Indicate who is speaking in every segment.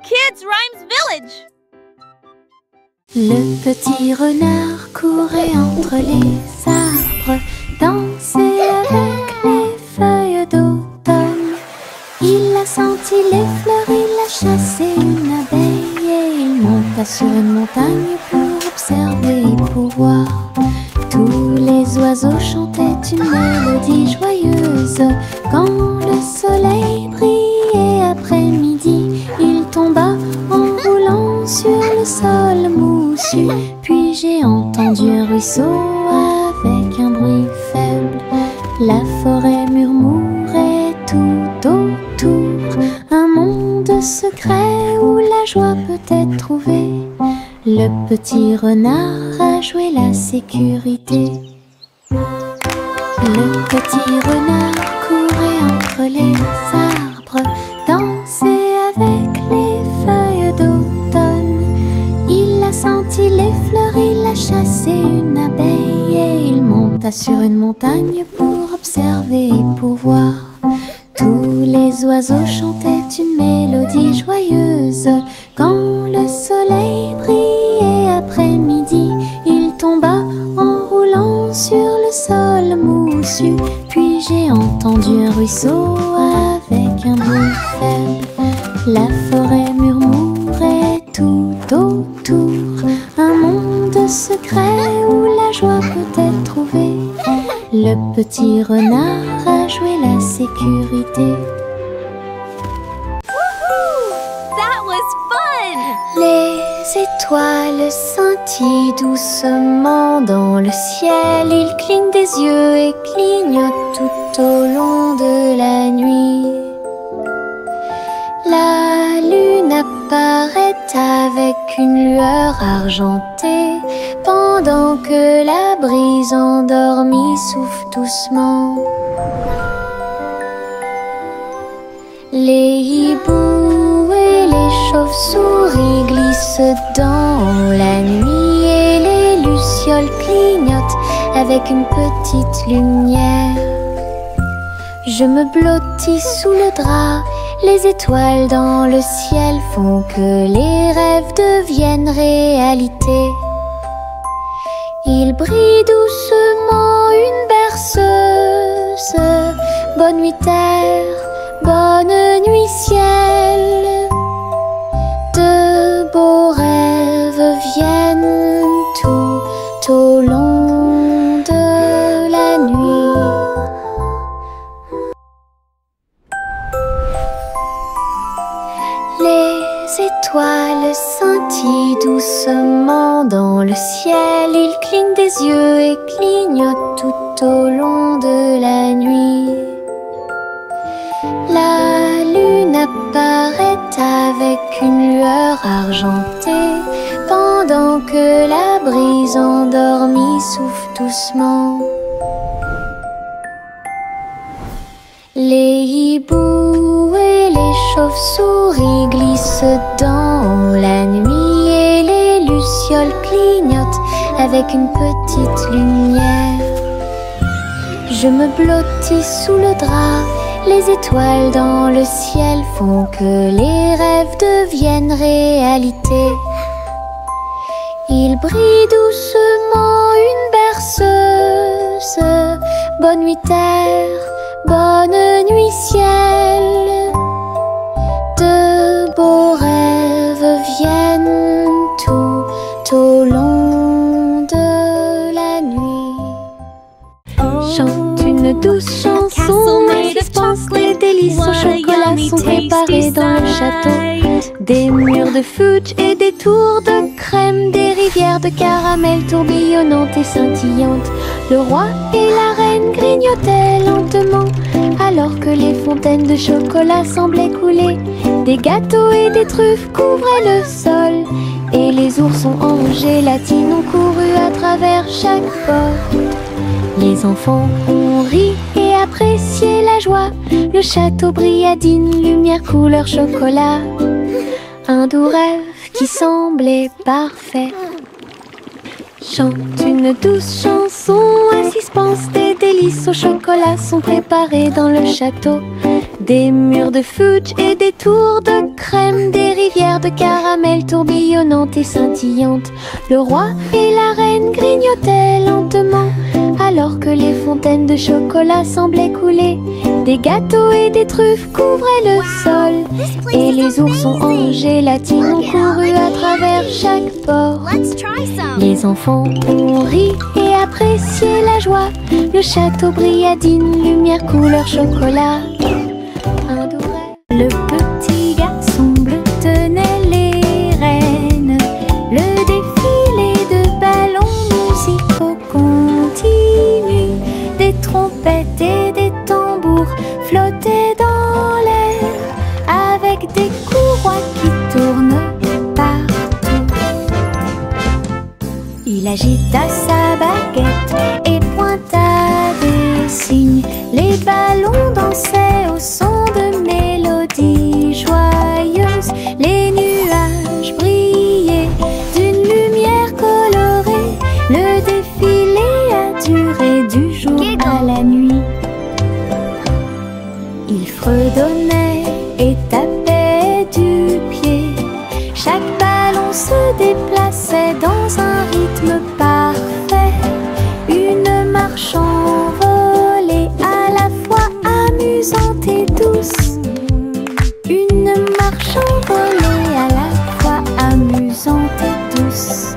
Speaker 1: Kids Rhymes Village.
Speaker 2: Le petit renard courait entre les arbres, dansait avec les feuilles d'automne. Il a senti les fleurs, il a chassé une abeille et il monta sur une montagne pour observer et pour voir. Tous les oiseaux chantaient une mélodie joyeuse. Quand le soleil brillait après-midi, il tomba en roulant sur le sol moussu. Puis j'ai entendu un ruisseau avec un bruit faible. La forêt murmurait tout autour, un monde secret où la joie peut être trouvée. Le petit renard a joué la sécurité. Le petit renard courait entre les arbres, dansait avec les feuilles d'automne. Il a senti les fleurs, il a chassé une abeille et il monta sur une montagne pour observer et pour voir. Tous les oiseaux chantaient une mélodie joyeuse. Quand le soleil brillait après-midi, il tomba en roulant sur le sol moussu. Puis j'ai entendu un ruisseau avec un bruit faible. La forêt murmurait tout autour, un monde secret où la joie peut être trouvée. Le petit renard a joué la sécurité.
Speaker 1: That was fun!
Speaker 2: Les étoiles scintillent doucement dans le ciel. Ils clignent des yeux et clignotent tout au long de la nuit. La lune apparaît avec une lueur argentée, pendant que la brise endormie souffle doucement. Les hiboux et les chauves-souris glissent dans la nuit et les lucioles clignotent avec une petite lumière. Je me blottis sous le drap, les étoiles dans le ciel font que les rêves deviennent réalité. Il brille doucement une berceuse. Bonne nuit terre, bonne nuit ciel. De beaux rêves viennent tout au long de la nuit. Les étoiles scintillent doucement dans le ciel. Ils clignent des yeux et clignotent tout au long de la nuit. La lune apparaît avec une lueur argentée, pendant que la brise endormie souffle doucement. Les hiboux et les chauves-souris glissent dans la nuit et les lucioles clignotent avec une petite lumière. Je me blottis sous le drap, les étoiles dans le ciel font que les rêves deviennent réalité. Il brille doucement une berceuse. Bonne nuit terre, bonne nuit ciel. De beaux rêves viennent tout au long de la nuit. Chante une douce chanson et suspense, les délices au chocolat sont préparés dans le château. Des murs de fudge et des tours de crème, des rivières de caramel tourbillonnantes et scintillantes. Le roi et la reine grignotaient lentement, alors que les fontaines de chocolat semblaient couler. Des gâteaux et des truffes couvraient le sol, et les oursons en gélatine ont couru à travers chaque porte. Les enfants ont ri et apprécié la joie. Le château brilla d'une lumière couleur chocolat. Un doux rêve qui semblait parfait. Chante une douce chanson à suspense, des délices au chocolat sont préparées dans le château. Des murs de fudge et des tours de crème, des rivières de caramel tourbillonnantes et scintillantes. Le roi et la reine grignotaient lentement, alors que les fontaines de chocolat semblaient couler. Des gâteaux et des truffes couvraient le sol, et les oursons en gélatine ont couru à travers chaque port. Les enfants ont ri et apprécié la joie. Le château brilla d'une lumière couleur chocolat. Un doux rêve. Le petit garçon bleu tenait les rênes. Le défilé de ballons musicaux continue. Des trompettes et des tambours flottaient dans l'air, avec des courroies qui tournent partout. Il agita sa baguette et pointa des signes. Les ballons dansaient au son de mélodies joyeuses. Les nuages brillaient d'une lumière colorée. Le défilé a duré du jour à la nuit. Il fredonnait et tapait du pied. Chaque ballon se déplaçait dans un rythme parfait. Une marche envolée, à la fois amusante et douce. Une marche envolée, à la fois amusante et douce.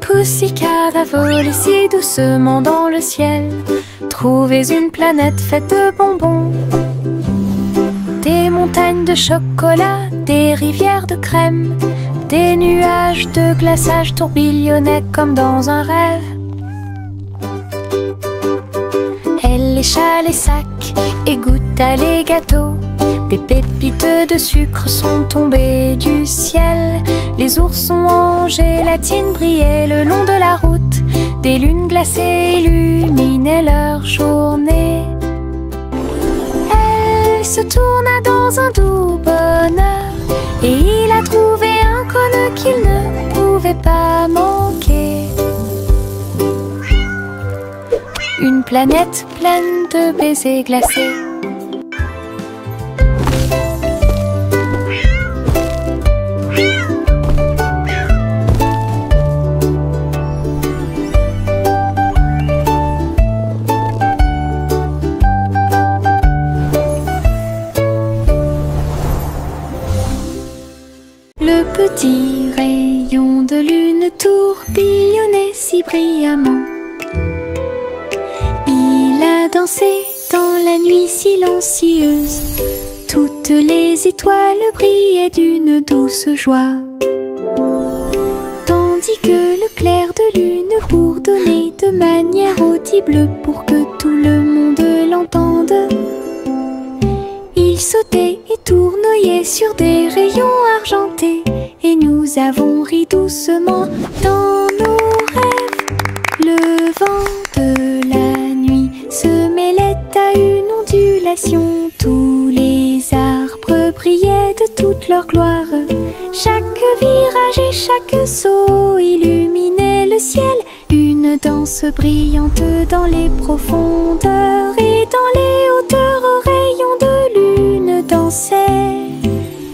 Speaker 2: Pussycat a volé si doucement dans le ciel. Trouvez une planète faite de bonbons, des montagnes de chocolat, des rivières de crème, des nuages de glaçage tourbillonnaient comme dans un rêve. Elle lécha les sacs et goûta les gâteaux. Des pépites de sucre sont tombées du ciel. Les oursons en gélatine brillaient le long de la route. Des lunes glacées illuminaient leur journée. Elle se tourna dans un doux bonheur, et il a trouvé un cône qu'il ne pouvait pas manquer. Une planète pleine de baisers glacés. Le petit rayon de lune tourbillonnait si brillamment. Il a dansé dans la nuit silencieuse. Toutes les étoiles brillaient d'une douce joie, tandis que le clair de lune bourdonnait de manière audible pour que tout le monde l'entende. Il sautait et tournoyait sur des rayons argentés, et nous avons ri doucement dans nos rêves. Le vent de la nuit se mêlait à une ondulation. Tous les arbres brillaient de toute leur gloire. Chaque virage et chaque saut illuminait le ciel. Une danse brillante dans les profondeurs, et dans les hauteurs aux rayons de lune dansait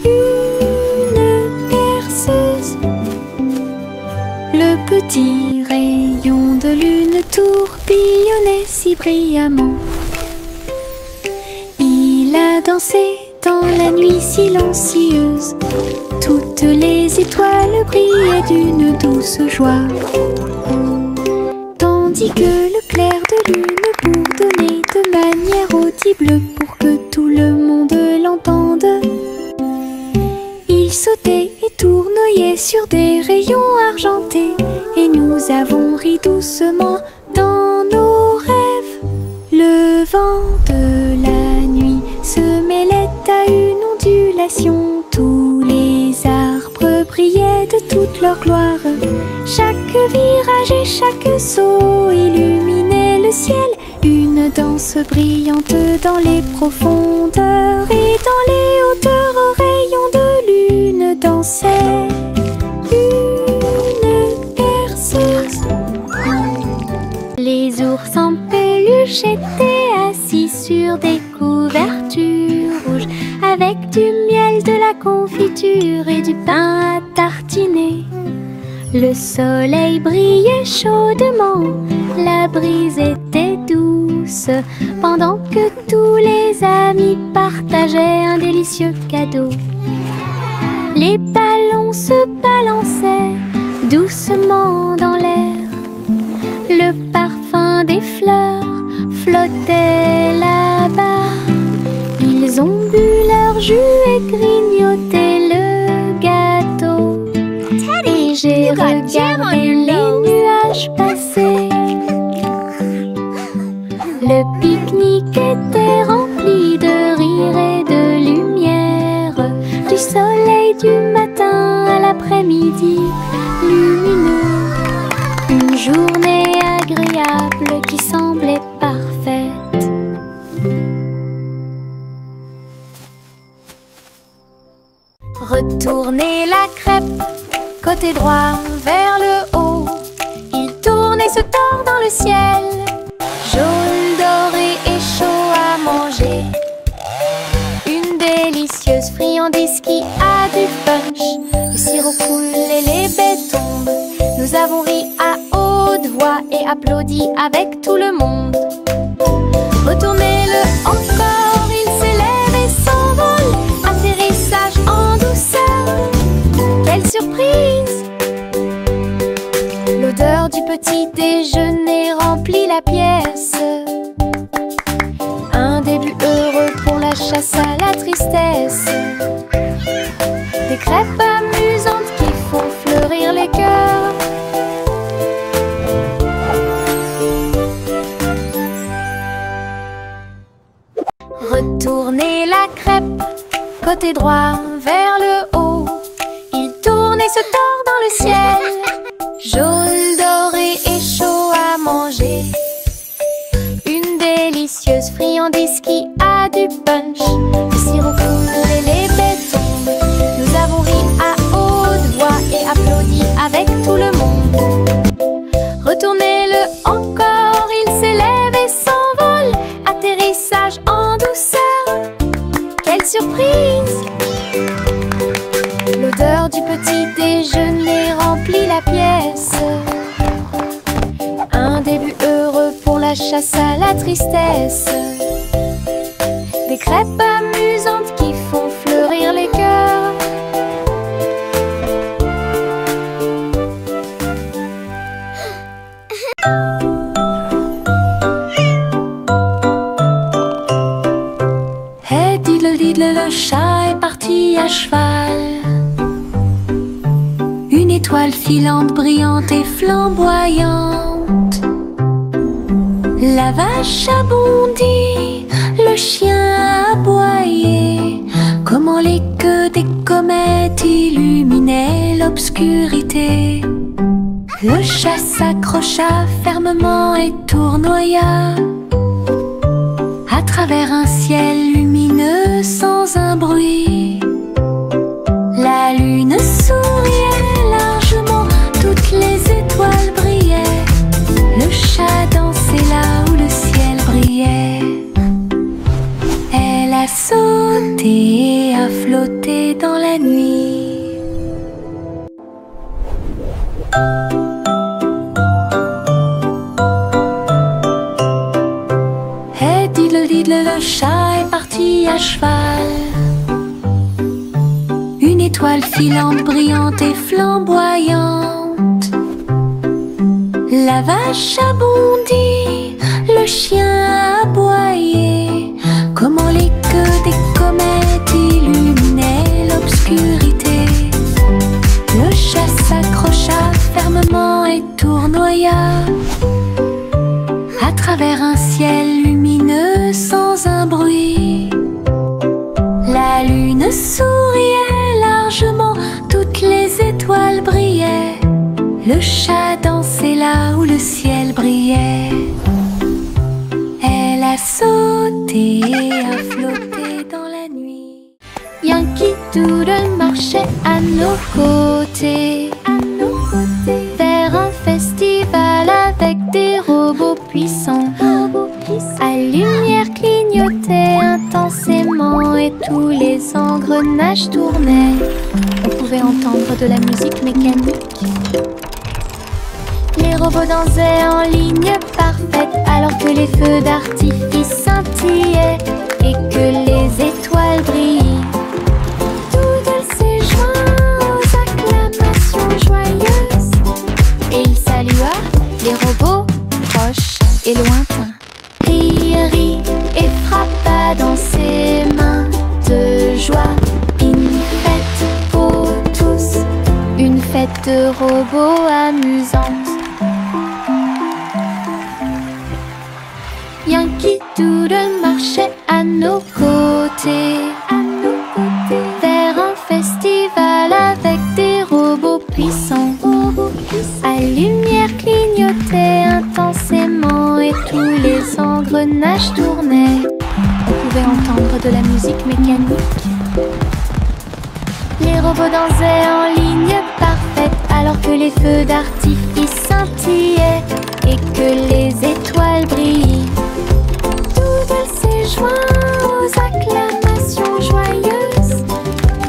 Speaker 2: une berceuse. Le petit rayon de lune tourbillonnait si brillamment. Il a dansé dans la nuit silencieuse. Toutes les étoiles brillaient d'une douce joie, tandis que le clair de lune bourdonnait de manière audible pour que tout le monde l'entende. Il sautait et tournoyait sur des rayons argentés, et nous avons ri doucement dans nos rêves. Le vent de la nuit se mêlait à une ondulation. Tous les arbres brillaient de toute leur gloire. Chaque virage et chaque saut illuminait le ciel. Une danse brillante dans les profondeurs, et dans les hauteurs aux rayons de lune dansait une berceuse. ours en peluche était assis sur des couvertures rouges, avec du miel, de la confiture et du pain à tartiner. Le soleil brillait chaudement, la brise était douce, pendant que tous les amis partageaient un délicieux cadeau. Les ballons se balançaient doucement dans l'air. Le parfum des fleurs flottait là-bas. Ils ont bu leur jus et grignoté le gâteau. Et j'ai regardé les nuages passer. Le pique-nique était rempli de rire et de lumière, du soleil du matin à l'après-midi lumineux. Une journée agréable qui semblait parfaite. Retournez la crêpe, côté droit vers le haut. Il tourne et se tord dans le ciel, jaune, doré et chaud à manger. Une délicieuse friandise qui a du punch. Le sirop coule et les baies tombent. Nous avons ri à haute voix et applaudi avec tout le monde. Retournez-le encore, il s'élève et s'envole. Atterrissage en douceur, quelle surprise! L'odeur du petit déjeuner remplit la pièce. Un début heureux pour la chasse à la tristesse. Des crêpes amusantes qui font fleurir les cœurs. Retournez la crêpe, côté droit vers le haut. Il tourne et se tord dans le ciel, jaune, doré et chaud à manger. Une délicieuse friandise qui a du punch. Le sirop coule et les baies tombent. Nous avons ri à haute voix et applaudi avec tout le monde. Retournez-le encore, il s'élève et s'envole. Atterrissage en douceur, quelle surprise! L'odeur du petit déjeuner remplit la pièce. Un début heureux pour la chasse à la tristesse. Des crêpes amusantes qui font fleurir les cœurs. Hey diddle diddle, le chat est parti à cheval. Une étoile filante, brillante et flamboyante. La vache a bondi, le chien a aboyé. Comment les queues des comètes illuminaient l'obscurité. Le chat s'accrocha fermement et tournoya à travers un ciel lumineux sans un bruit. La lune souriait largement, toutes les étoiles brillaient. Le chat dansait là où le ciel brillait. Elle a sauté et a flotté dans la nuit. Hey diddle diddle, le chat est parti à cheval. Une étoile filante, brillante et flamboyante. La vache a bondi, le chien a aboyé. Comment les queues des comètes illuminaient l'obscurité. Le chat s'accrocha fermement et tournoya à travers un ciel lumineux sans un bruit. La lune souriait largement, toutes les étoiles brillaient. Le chat dansait là où le ciel brillait. Elle a sauté et a flotté dans la nuit. Yankee Doodle marchait à nos côtés, vers un festival avec des robots puissant. À lumière clignotait intensément et tous les engrenages tournaient. On pouvait entendre de la musique mécanique. Les robots dansaient en ligne parfaite alors que les feux d'artifice scintillaient et que les étoiles brillaient. Doodle s'est joint aux acclamations joyeuses et il salua les robots proches et lointains. Rit et frappa dans ses mains de joie. Une fête pour tous, une fête de robots amusante. Yankee Doodle marchait à nos côtés, vers un festival avec des robots puissants. À lumière clignotait intensément et tous les engrenages tournaient. On pouvait entendre de la musique mécanique. Les robots dansaient en ligne parfaite alors que les feux d'artifice scintillaient et que les étoiles brillaient. Doodle s'est joint aux acclamations joyeuses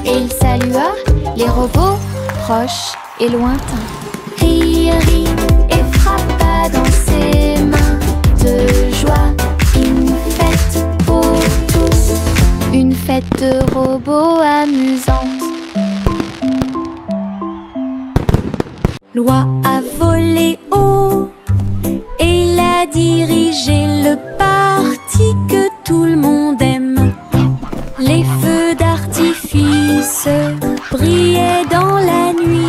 Speaker 2: et il salua les robots proches et lointains. Rit et frappa dans ses mains de joie. Une fête pour tous, une fête de robots amusante. Loi a volé haut et il a dirigé le parti que tout le monde aime. Les feux d'artifice brillaient dans la nuit.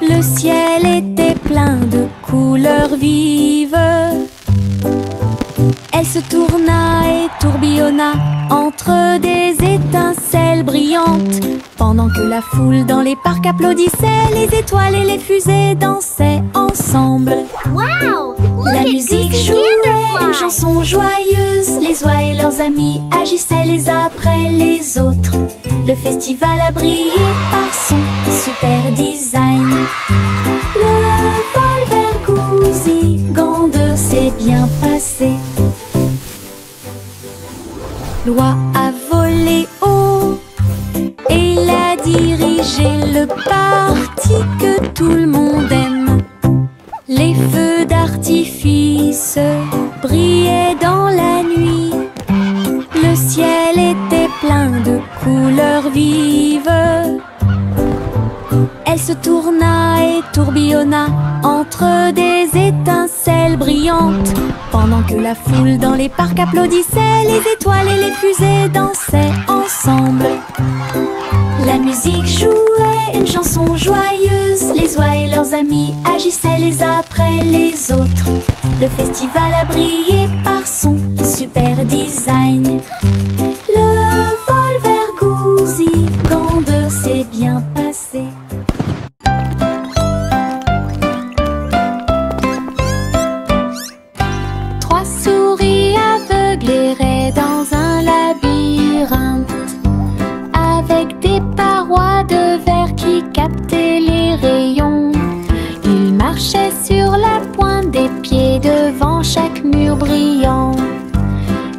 Speaker 2: Le ciel était plein de couleurs vives. Elle se tourna et tourbillonna entre des étincelles brillantes. Pendant que la foule dans les parcs applaudissait, les étoiles et les fusées dansaient ensemble.
Speaker 1: Wow!
Speaker 2: La musique jouait une chanson joyeuse. Les oies et leurs amis agissaient les uns après les autres. Le festival a brillé par son super design. Le vol vers Goosey-Gander s'est bien passé. Loi a volé haut et il a dirigé le parti que tout le monde aime. Les feux d'artifice brillaient dans la nuit. Le ciel était plein de couleurs vives. Elle se tourna et tourbillonna entre des étincelles brillantes. Pendant que la foule dans les parcs applaudissait, les étoiles et les fusées dansaient ensemble. La musique jouait une chanson joyeuse. Les oies et leurs amis agissaient les uns après les autres. Le festival a brillé par son super design. Le vol vers Goosey-Gander s'est bien passé. Trois souris aveugles erraient dans un labyrinthe avec des parois de verre qui captaient les rayons. Ils marchaient sur la pointe des pieds devant chaque mur brillant.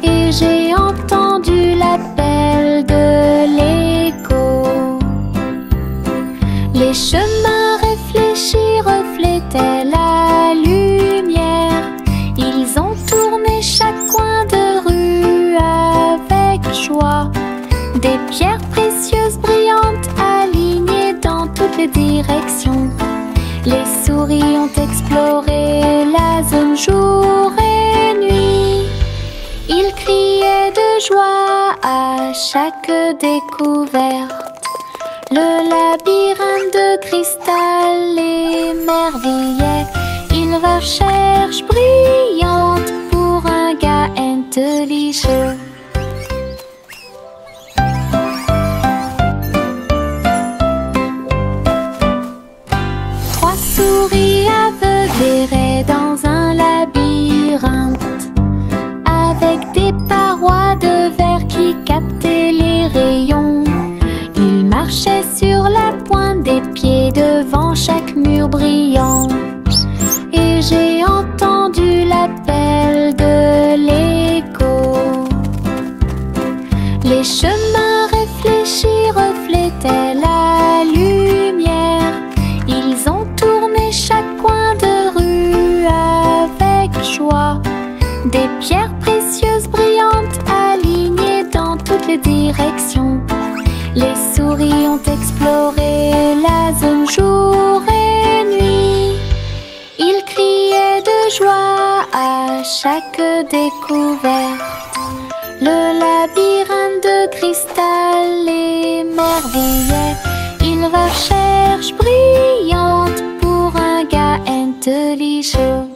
Speaker 2: Et j'ai entendu l'appel de l'écho. Les chemins réfléchis reflétaient la lumière. Ils ont tourné chaque coin de rue avec joie. Des pierres précieuses brillantes alignées dans toutes les directions. Les souris ont exploré la zone jour et nuit. Ils criaient de joie à chaque découverte. Le labyrinthe de cristal émerveillait. Une recherche brillante pour un gars intelligent. Trois souris aveugles erraient dans un labyrinthe avec des parois de verre qui captaient les rayons. Ils marchaient sur la pointe des pieds devant chaque mur brillant. Et j'ai entendu l'appel Des pierres précieuses brillantes alignées dans toutes les directions. Les souris ont exploré la zone jour et nuit. Ils criaient de joie à chaque découverte. Le labyrinthe de cristal émerveillait une recherche brillante pour un gars intelligent.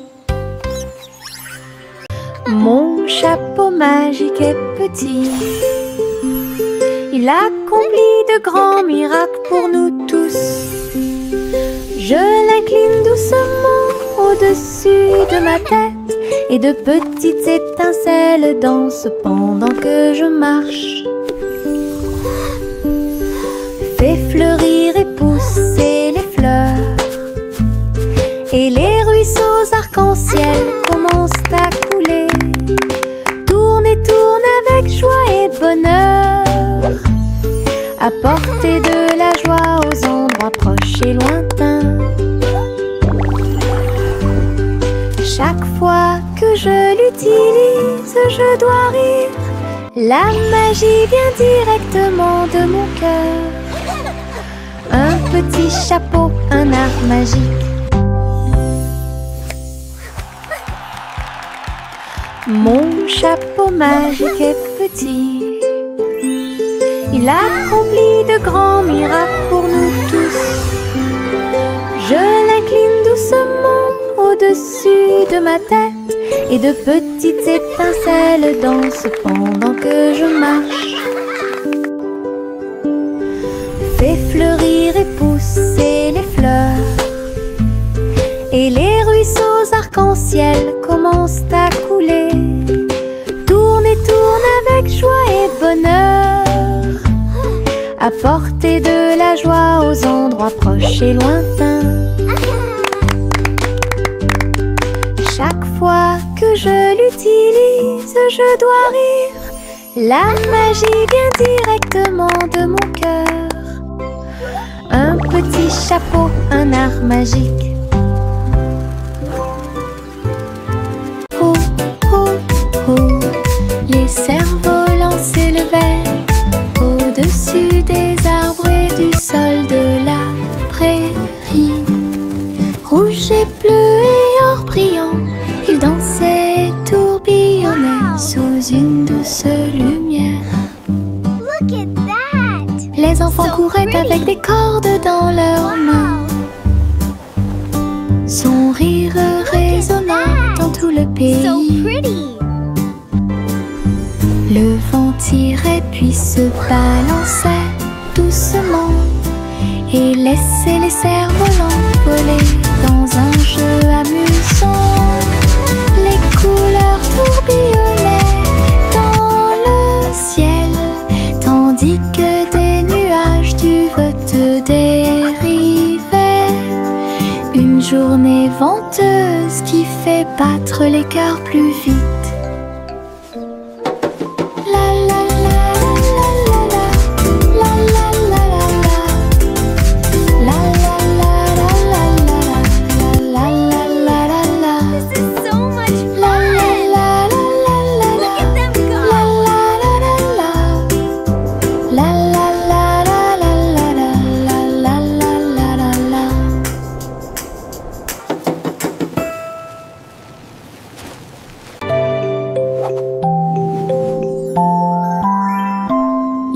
Speaker 2: Mon chapeau magique est petit. Il accomplit de grands miracles pour nous tous. Je l'incline doucement au-dessus de ma tête et de petites étincelles dansent pendant que je marche. Fais fleurir et pousser les fleurs et les ruisseaux arc-en-ciel commencent à couler. Tourne et tourne avec joie et bonheur, apporter de la joie aux endroits proches et lointains. Chaque fois que je l'utilise, je dois rire. La magie vient directement de mon cœur. Un petit chapeau, un art magique. Mon chapeau magique est petit. Il accomplit de grands miracles pour nous tous. Je l'incline doucement au-dessus de ma tête et de petites étincelles dansent pendant que je marche. Fais fleurir et pousser les fleurs et les ruisseaux arc-en-ciel commencent à couler. Tourne et tourne avec joie et bonheur, apporter de la joie aux endroits proches et lointains. Chaque fois que je l'utilise, je dois rire. La magie vient directement de mon cœur. Un petit chapeau, un art magique. Oh, oh, oh, les cerfs-volants s'élevaient au-dessus des arbres et du sol de la prairie. Rouge et bleu et or brillant, ils dansaient et tourbillonnaient sous une douce lumière.
Speaker 1: Look at that!
Speaker 2: Les enfants couraient avec des cordes dans leurs mains. Son rire résonnait dans tout le
Speaker 1: So
Speaker 2: pays.
Speaker 1: pretty!
Speaker 2: Le vent tirait puis se balançait doucement et laissait les cerfs-volants voler dans un jeu amusant. Les couleurs tourbillonnaient dans le ciel, tandis que des nuages du vote dérivaient. Une journée venteuse qui fait battre les cœurs plus vite.
Speaker 1: This is so much fun! Look at them go!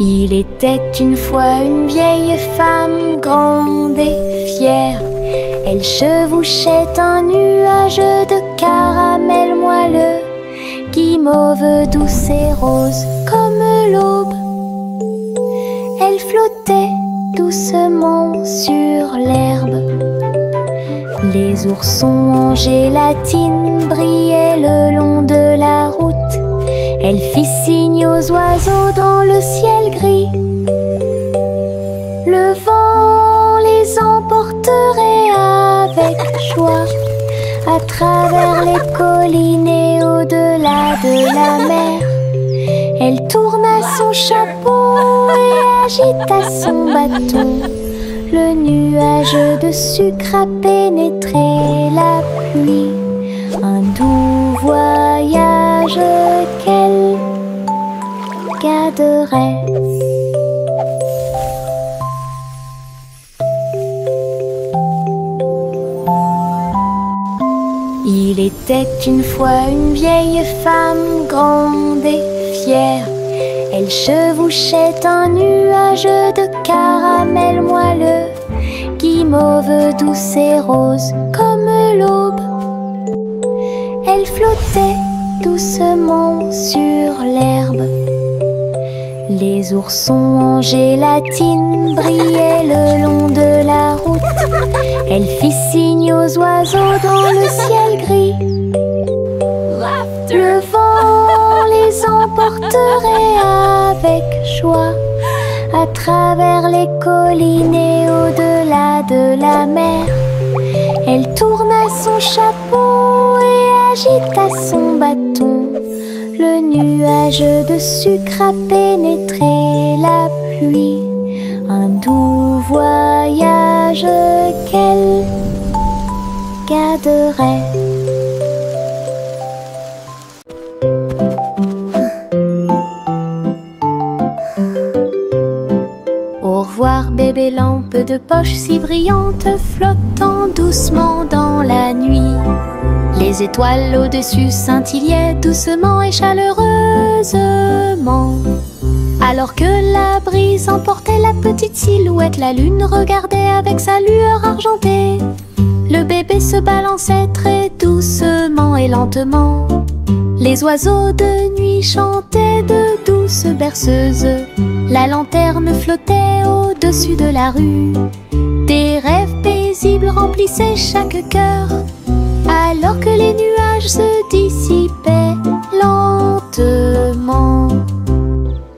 Speaker 2: Il était une fois une vieille femme grande et fière. Elle chevauchait un nuage de caramel moelleux, guimauve douce et rose comme l'aube. Elle flottait doucement sur l'herbe. Les oursons en gélatine brillaient le long de la route. Elle fit signe aux oiseaux dans le ciel gris. Le vent les emporterait avec joie à travers les collines et au-delà de la mer. Elle tourna son chapeau et agita son bâton. Le nuage de sucre a pénétré la pluie. Un doux voyage garderait. Il était une fois une vieille femme grande et fière. Elle chevauchait un nuage de caramel moelleux, guimauve douce et rose comme l'aube. Elle flottait doucement sur l'herbe. Les oursons en gélatine brillaient le long de la route. Elle fit signe aux oiseaux dans le ciel gris. Le vent les emporterait avec joie à travers les collines et au-delà de la mer. Elle tourna son chapeau et agita son bâton. Le nuage de sucre a pénétré la pluie. Un doux voyage qu'elle garderait. Au revoir bébé lampe de poche si brillante, flottant doucement dans la nuit. Les étoiles au-dessus scintillaient doucement et chaleureusement. Alors que la brise emportait la petite silhouette, la lune regardait avec sa lueur argentée. Le bébé se balançait très doucement et lentement. Les oiseaux de nuit chantaient de douces berceuses. La lanterne flottait au-dessus de la rue. Des rêves paisibles remplissaient chaque cœur, alors que les nuages se dissipaient lentement.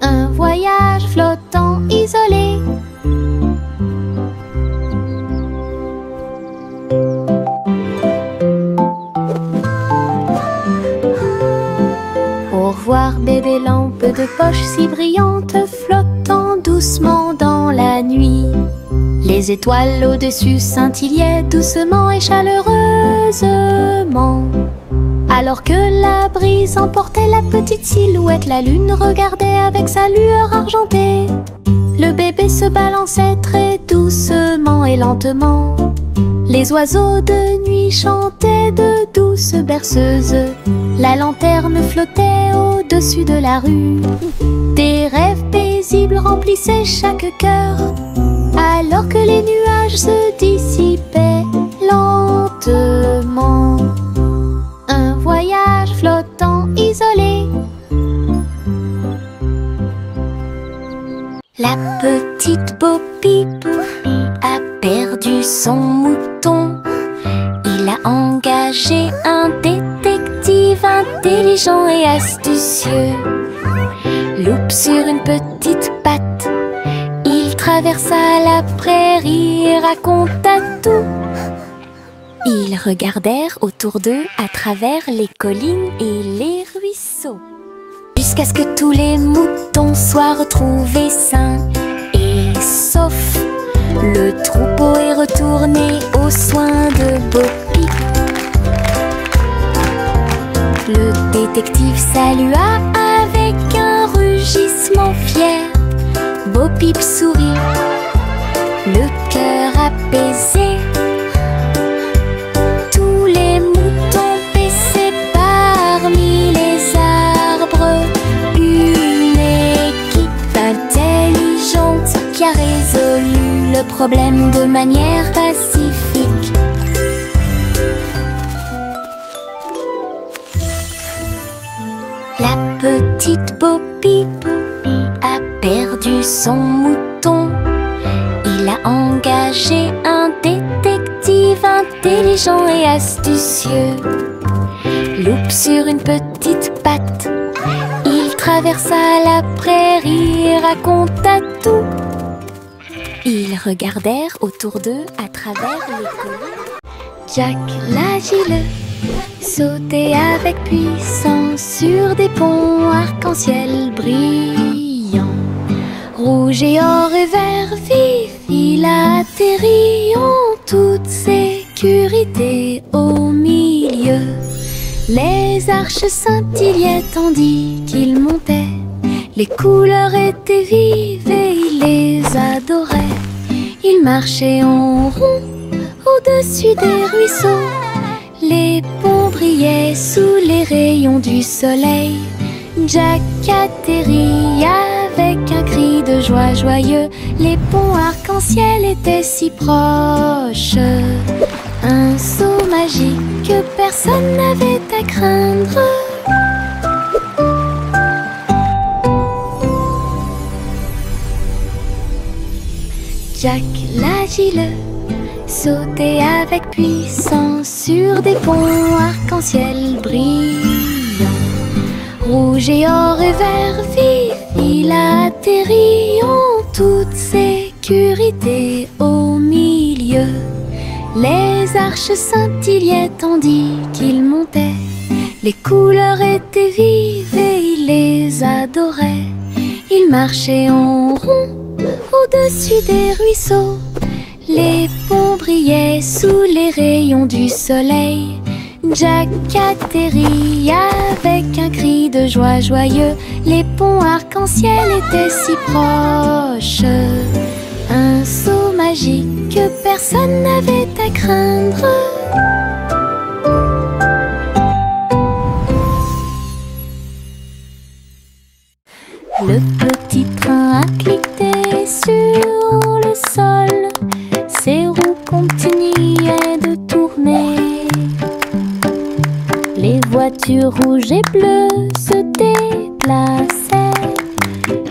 Speaker 2: Un voyage flottant isolé. Au revoir bébé lampe de poche si brillante, flottant doucement dans la nuit. Les étoiles au-dessus scintillaient doucement et chaleureusement. Alors que la brise emportait la petite silhouette, la lune regardait avec sa lueur argentée. Le bébé se balançait très doucement et lentement. Les oiseaux de nuit chantaient de douces berceuses. La lanterne flottait au-dessus de la rue. Des rêves paisibles remplissaient chaque cœur, alors que les nuages se dissipaient lentement. Un voyage flottant isolé. La petite Bo Peep a perdu son mouton. Il a engagé un détective intelligent et astucieux. Loup sur une petite patte, il traversa la prairie et raconta tout. Ils regardèrent autour d'eux à travers les collines et les ruisseaux, jusqu'à ce que tous les moutons soient retrouvés sains et saufs. Le troupeau est retourné aux soins de Bo Peep. Le détective salua avec un rugissement fier. Bo Peep sourit, le cœur apaisé. Tous les moutons paissaient parmi les arbres. Une équipe intelligente qui a résolu le problème de manière pacifique. La petite Bo Peep a perdu son mouton. Il a engagé un détective intelligent et astucieux. Loup sur une petite patte, il traversa la prairie et raconta tout. Ils regardèrent autour d'eux à travers les collines. Jack l'agile sautait avec puissance sur des ponts arc-en-ciel brillants. Rouge et or et vert vif, il a atterri en toute sécurité au milieu. Les arches scintillaient tandis qu'il montait. Les couleurs étaient vives et il les adorait. Il marchait en rond au-dessus des ruisseaux. Les ponts brillaient sous les rayons du soleil. Jack atterrit avec un cri de joie joyeux. Les ponts arc-en-ciel étaient si proches. Un saut magique que personne n'avait à craindre. Jack l'agileux sautait avec puissance sur des ponts arc-en-ciel brillants. Rouge et or et vert vif, il atterrit en toute sécurité au milieu. Les arches scintillaient tandis qu'il montait. Les couleurs étaient vives et il les adorait. Il marchait en rond au-dessus des ruisseaux. Les ponts brillaient sous les rayons du soleil. Jack atterrit avec un cri de joie joyeux. Les ponts arc-en-ciel étaient si proches. Un saut magique que personne n'avait à craindre. Le petit train a cliqué sur le sol. Ses roues continuaient de tourner. Les voitures rouges et bleues se déplaçaient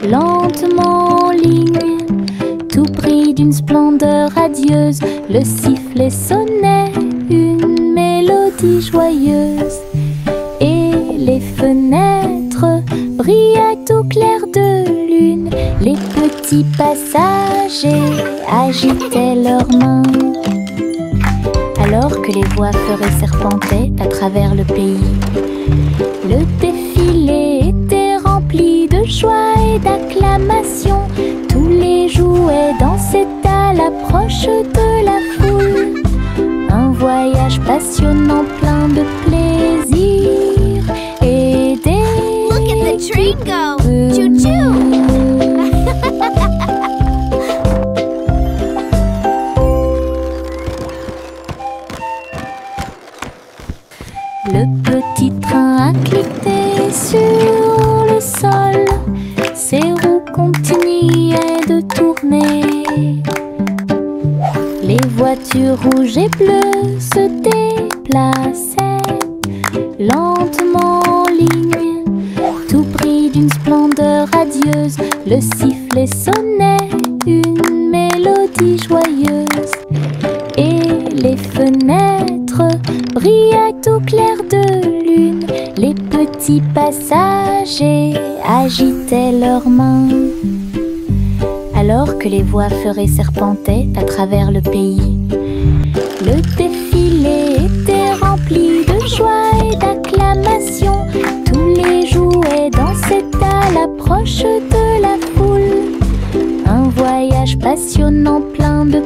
Speaker 2: lentement en ligne, tout pris d'une splendeur radieuse. Le sifflet sonnait une mélodie joyeuse. Et les fenêtres brillaient au clair de lune. Les petits passagers agitaient leurs mains, alors que les voix feuraient serpentaient à travers le pays. Le défilé était rempli de joie et d'acclamations. Tous les jouets dansaient à l'approche de la foule. Un voyage passionnant plein de plaisir et des...
Speaker 1: Look at the train go! Choo-choo!
Speaker 2: Le petit train a cliqué sur le sol. Ses roues continuaient de tourner. Les voitures rouges et bleues se déplaçaient lentement en ligne, tout pris d'une splendeur radieuse. Le sifflet sonnait une mélodie joyeuse. Et les fenêtres brillaient au clair de lune. Les petits passagers agitaient leurs mains, alors que les voix feuraient serpentaient à travers le pays. Le défilé était rempli de joie et d'acclamations. Tous les jouets dansaient à l'approche de la foule. Un voyage passionnant plein de